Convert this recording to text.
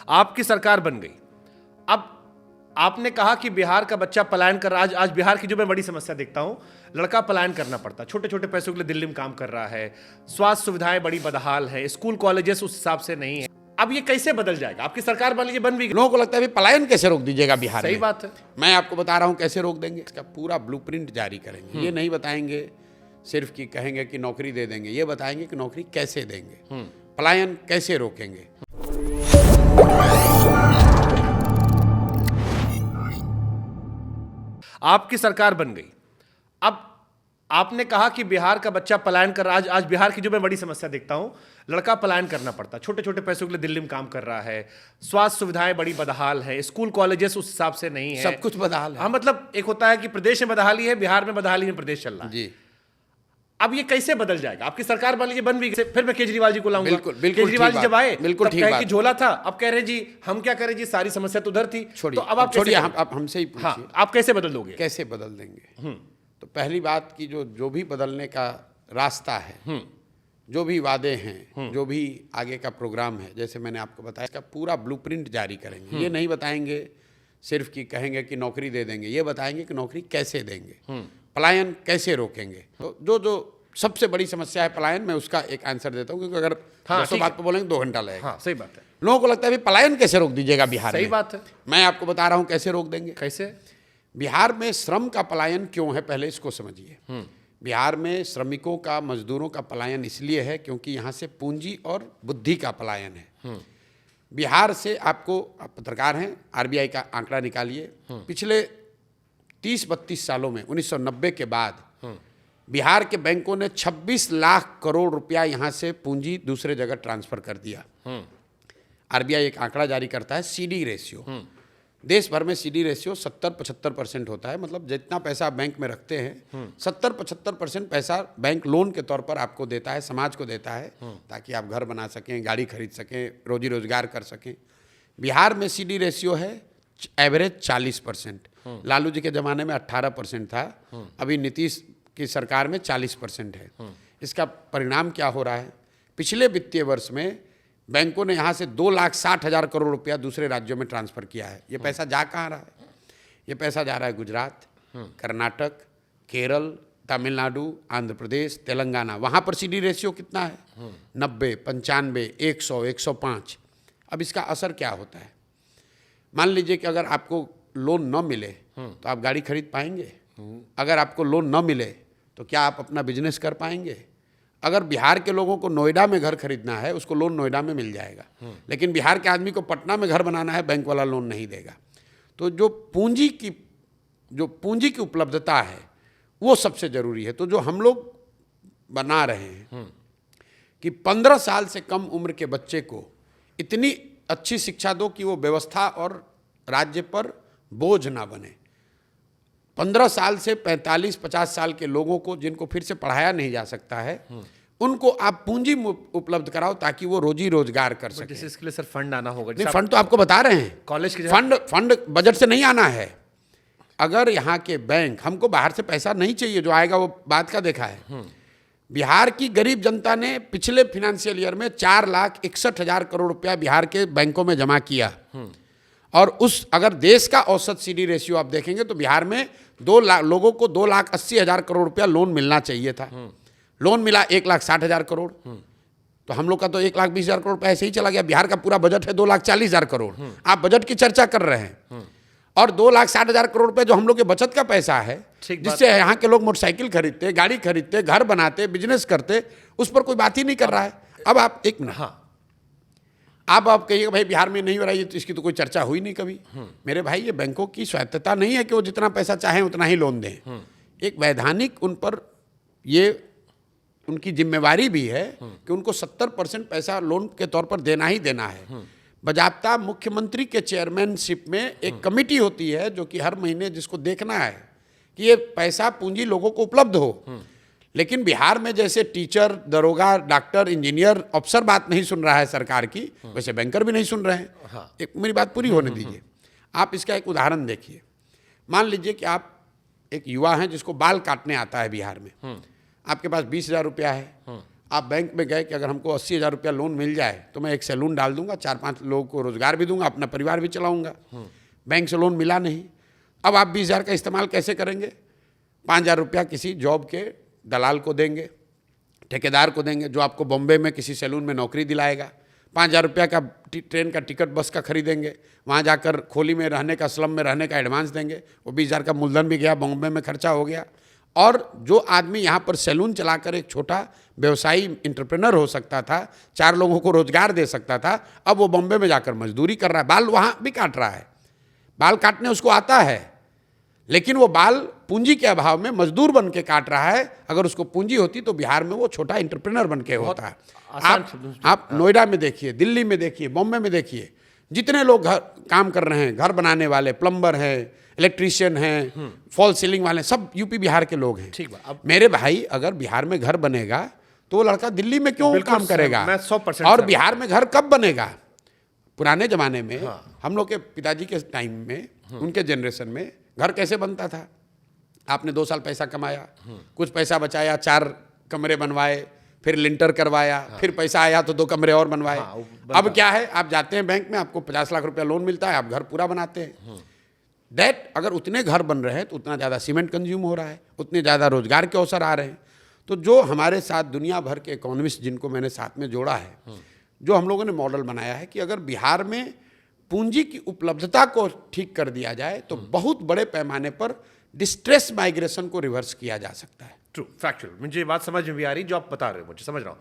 आपकी सरकार बन गई। अब आपने कहा कि बिहार का बच्चा पलायन कर रहा है। आज बिहार की जो मैं बड़ी समस्या देखता हूं, लड़का पलायन करना पड़ता, छोटे छोटे पैसों के लिए दिल्ली में काम कर रहा है, स्वास्थ्य सुविधाएं बड़ी बदहाल है, स्कूल कॉलेजेस उस हिसाब से नहीं है। अब ये कैसे बदल जाएगा? आपकी सरकार बन लीजिए, बन भी गई। लोगों को लगता है पलायन कैसे रोक दीजिएगा बिहार में। सही बात है। मैं आपको बता रहा हूं कैसे रोक देंगे। इसका पूरा ब्लूप्रिंट जारी करेंगे। ये नहीं बताएंगे सिर्फ कि कहेंगे कि नौकरी दे देंगे, ये बताएंगे कि नौकरी कैसे देंगे, पलायन कैसे रोकेंगे। आपकी सरकार बन गई। अब आपने कहा कि बिहार का बच्चा पलायन कर रहा है। आज बिहार की जो मैं बड़ी समस्या देखता हूं, लड़का पलायन करना पड़ता, छोटे छोटे पैसों के लिए दिल्ली में काम कर रहा है, स्वास्थ्य सुविधाएं बड़ी बदहाल है, स्कूल कॉलेजेस उस हिसाब से नहीं है, सब कुछ बदहाल है। हाँ, मतलब एक होता है कि प्रदेश में बदहाली है, बिहार में बदहाली में प्रदेश चल रहा है जी। अब ये कैसे बदल जाएगा? आपकी सरकार बन लीजिए, बन भी गई। फिर मैं केजरीवाल जी को लाऊंगा। बिल्कुल केजरीवाल जी जब आए बिल्कुल ठीक बात। कि झोला था, अब कह रहे जी हम क्या करें जी, सारी समस्या तो उधर थी। छोड़िए, तो अब आप छोड़िए, आप हमसे ही पूछिए। हाँ, आप कैसे बदल दोगे? कैसे बदल देंगे? तो पहली बात की जो भी बदलने का रास्ता है, जो भी वादे हैं, जो भी आगे का प्रोग्राम है, जैसे मैंने आपको बताया, इसका पूरा ब्लूप्रिंट जारी करेंगे। ये नहीं बताएंगे सिर्फ कि कहेंगे कि नौकरी दे देंगे, ये बताएंगे कि नौकरी कैसे देंगे, पलायन कैसे रोकेंगे। तो जो सबसे बड़ी समस्या है पलायन, मैं उसका एक आंसर देता हूँ, क्योंकि अगर 200 बात पे बोलेंगे 2 घंटा लगेगा। हाँ, सही बात है। लोगों को लगता है पलायन कैसे रोक दीजिएगा बिहार में। सही बात है। मैं आपको बता रहा हूँ कैसे रोक देंगे। कैसे? बिहार में श्रम का पलायन क्यों है, पहले इसको समझिए। बिहार में श्रमिकों का, मजदूरों का पलायन इसलिए है क्योंकि यहाँ से पूंजी और बुद्धि का पलायन है। बिहार से आप पत्रकार हैं, आरबीआई का आंकड़ा निकालिए, पिछले 30-32 सालों में 1990 के बाद बिहार के बैंकों ने 26 लाख करोड़ रुपया यहाँ से पूंजी दूसरे जगह ट्रांसफर कर दिया। आरबीआई एक आंकड़ा जारी करता है, सीडी रेशियो। देश भर में सीडी रेशियो 70-75% होता है। मतलब जितना पैसा आप बैंक में रखते हैं, 70-75% पैसा बैंक लोन के तौर पर आपको देता है, समाज को देता है, ताकि आप घर बना सकें, गाड़ी खरीद सकें, रोजी रोजगार कर सकें। बिहार में सीडी रेशियो है एवरेज 40%। लालू जी के ज़माने में 18% था, अभी नीतीश की सरकार में 40% है। इसका परिणाम क्या हो रहा है? पिछले वित्तीय वर्ष में बैंकों ने यहाँ से 2,60,000 करोड़ रुपया दूसरे राज्यों में ट्रांसफर किया है। ये पैसा जा कहाँ रहा है? ये पैसा जा रहा है गुजरात, कर्नाटक, केरल, तमिलनाडु, आंध्र प्रदेश, तेलंगाना। वहाँ पर सीडी रेशियो कितना है? 90, 95, 100, 105। अब इसका असर क्या होता है? मान लीजिए कि अगर आपको लोन न मिले तो आप गाड़ी खरीद पाएंगे? अगर आपको लोन न मिले तो क्या आप अपना बिजनेस कर पाएंगे? अगर बिहार के लोगों को नोएडा में घर खरीदना है, उसको लोन नोएडा में मिल जाएगा, लेकिन बिहार के आदमी को पटना में घर बनाना है, बैंक वाला लोन नहीं देगा। तो जो पूंजी की उपलब्धता है वो सबसे ज़रूरी है। तो जो हम लोग बना रहे हैं कि 15 साल से कम उम्र के बच्चे को इतनी अच्छी शिक्षा दो कि वो व्यवस्था और राज्य पर बोझ ना बने। 15 साल से 45-50 साल के लोगों को, जिनको फिर से पढ़ाया नहीं जा सकता है, उनको आप पूंजी उपलब्ध कराओ ताकि वो रोजी रोजगार कर सके। जैसे इसके लिए सर फंड आना होगा। नहीं, फंड तो आपको बता रहे हैं, कॉलेज के फंड बजट से नहीं आना है। अगर यहाँ के बैंक, हमको बाहर से पैसा नहीं चाहिए, जो आएगा वो बात का देखा है। बिहार की गरीब जनता ने पिछले फाइनेंशियल ईयर में 4,61,000 करोड़ रुपया बिहार के बैंकों में जमा किया। और अगर देश का औसत सीडी रेशियो आप देखेंगे तो बिहार में लोगों को 2,80,000 करोड़ रुपया लोन मिलना चाहिए था। लोन मिला 1,60,000 करोड़। तो हम लोग का तो 1,20,000 करोड़ पैसे ही चला गया। बिहार का पूरा बजट है 2,40,000 करोड़। आप बजट की चर्चा कर रहे हैं, और 2,60,000 करोड़ रुपए जो हम लोग के बचत का पैसा है, जिससे यहाँ के लोग मोटरसाइकिल खरीदते, गाड़ी खरीदते, घर बनाते, बिजनेस करते, उस पर कोई बात ही नहीं कर रहा है। अब आप एक मिनट, हाँ, आप कहिएगा भाई बिहार में नहीं हो रहा है, तो इसकी तो कोई चर्चा हुई नहीं कभी। मेरे भाई, ये बैंकों की स्वायत्तता नहीं है कि वो जितना पैसा चाहें उतना ही लोन दें। एक वैधानिक उन पर ये उनकी जिम्मेवारी भी है कि उनको 70% पैसा लोन के तौर पर देना ही देना है। बजाब्ता मुख्यमंत्री के चेयरमैनशिप में एक कमेटी होती है जो कि हर महीने जिसको देखना है कि ये पैसा पूंजी लोगों को उपलब्ध हो। लेकिन बिहार में जैसे टीचर, दरोगा, डॉक्टर, इंजीनियर, अफसर बात नहीं सुन रहा है सरकार की, वैसे बैंकर भी नहीं सुन रहे हैं। हाँ। एक मेरी बात पूरी होने दीजिए। आप इसका एक उदाहरण देखिए। मान लीजिए कि आप एक युवा हैं जिसको बाल काटने आता है बिहार में। आपके पास 20,000 रुपया है आप बैंक में गए कि अगर हमको 80,000 रुपया लोन मिल जाए तो मैं एक सैलून डाल दूंगा, 4-5 लोगों को रोजगार भी दूंगा, अपना परिवार भी चलाऊंगा। बैंक से लोन मिला नहीं। अब आप 20,000 का इस्तेमाल कैसे करेंगे? 5,000 रुपया किसी जॉब के दलाल को देंगे, ठेकेदार को देंगे, जो आपको बॉम्बे में किसी सैलून में नौकरी दिलाएगा। 5,000 रुपया का ट्रेन का टिकट बस का खरीदेंगे, वहाँ जाकर खोली में रहने का, स्लम में रहने का एडवांस देंगे। वो 20,000 का मूलधन भी गया, बॉम्बे में खर्चा हो गया। और जो आदमी यहाँ पर सैलून चलाकर एक छोटा व्यवसायी इंटरप्रेनर हो सकता था, 4 लोगों को रोजगार दे सकता था, अब वो बॉम्बे में जाकर मजदूरी कर रहा है, बाल वहाँ भी काट रहा है। बाल काटने उसको आता है, लेकिन वो बाल पूंजी के अभाव में मजदूर बन के काट रहा है। अगर उसको पूंजी होती तो बिहार में वो छोटा इंटरप्रेनर बन के होता है। आप नोएडा में देखिए, दिल्ली में देखिए, बॉम्बे में देखिए, जितने लोग घर काम कर रहे हैं, घर बनाने वाले, प्लम्बर हैं, इलेक्ट्रीशियन हैं, फॉल सीलिंग वाले, सब यूपी बिहार के लोग हैं। ठीक बात। मेरे भाई, अगर बिहार में घर बनेगा तो वो लड़का दिल्ली में क्यों काम करेगा? मैं 100% और बिहार में घर कब बनेगा? पुराने जमाने में हम लोग के पिताजी के टाइम में, उनके जनरेशन में घर कैसे बनता था? आपने 2 साल पैसा कमाया, कुछ पैसा बचाया, 4 कमरे बनवाए, फिर लिंटर करवाया, फिर पैसा आया तो 2 कमरे और बनवाए। अब क्या है, आप जाते हैं बैंक में, आपको 50 लाख रुपया लोन मिलता है, आप घर पूरा बनाते हैं। दैट अगर उतने घर बन रहे हैं तो उतना ज़्यादा सीमेंट कंज्यूम हो रहा है, उतने ज़्यादा रोजगार के अवसर आ रहे हैं। तो जो हमारे साथ दुनिया भर के इकोनॉमिस्ट जिनको मैंने साथ में जोड़ा है, जो हम लोगों ने मॉडल बनाया है कि अगर बिहार में पूंजी की उपलब्धता को ठीक कर दिया जाए तो बहुत बड़े पैमाने पर डिस्ट्रेस माइग्रेशन को रिवर्स किया जा सकता है। True, factual. मुझे ये बात समझ में भी आ रही जो आप बता रहे हो, मुझे समझ रहा हूँ।